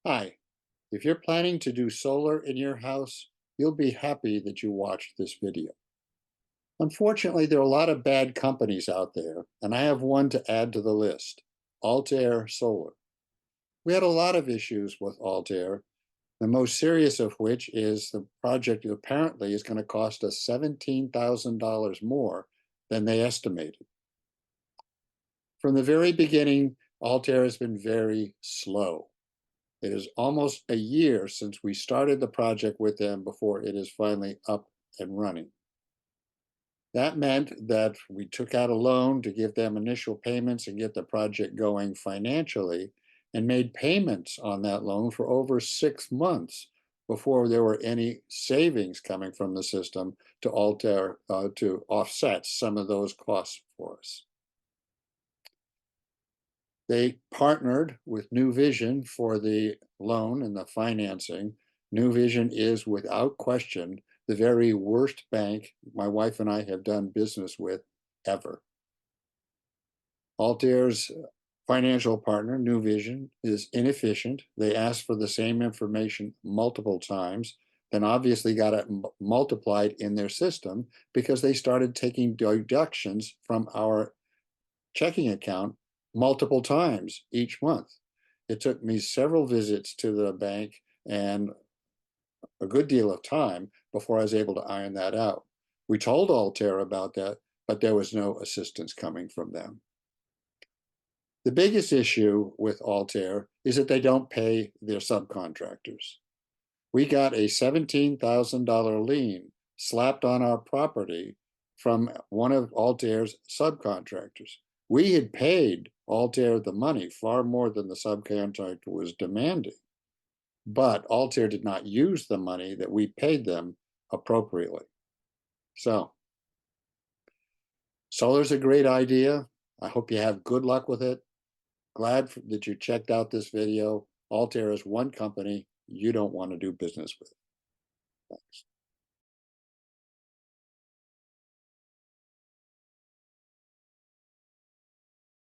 Hi, if you're planning to do solar in your house, you'll be happy that you watched this video. Unfortunately, there are a lot of bad companies out there, and I have one to add to the list, Altair Solar. We had a lot of issues with Altair, the most serious of which is the project apparently is going to cost us $17,000 more than they estimated. From the very beginning, Altair has been very slow. It is almost a year since we started the project with them before it is finally up and running. That meant that we took out a loan to give them initial payments and get the project going financially, and made payments on that loan for over 6 months before there were any savings coming from the system to alter to offset some of those costs for us. They partnered with New Vision for the loan and the financing. New Vision is, without question, the very worst bank my wife and I have done business with ever. Altair's financial partner, New Vision, is inefficient. They asked for the same information multiple times, then obviously got it multiplied in their system because they started taking deductions from our checking account multiple times each month. It took me several visits to the bank and a good deal of time before I was able to iron that out. We told Altair about that, but there was no assistance coming from them. The biggest issue with Altair is that they don't pay their subcontractors. We got a $17,000 lien slapped on our property from one of Altair's subcontractors. We had paid Altair the money, far more than the subcontractor was demanding, but Altair did not use the money that we paid them appropriately. So, solar's a great idea. I hope you have good luck with it. Glad that you checked out this video. Altair is one company you don't want to do business with. Thanks.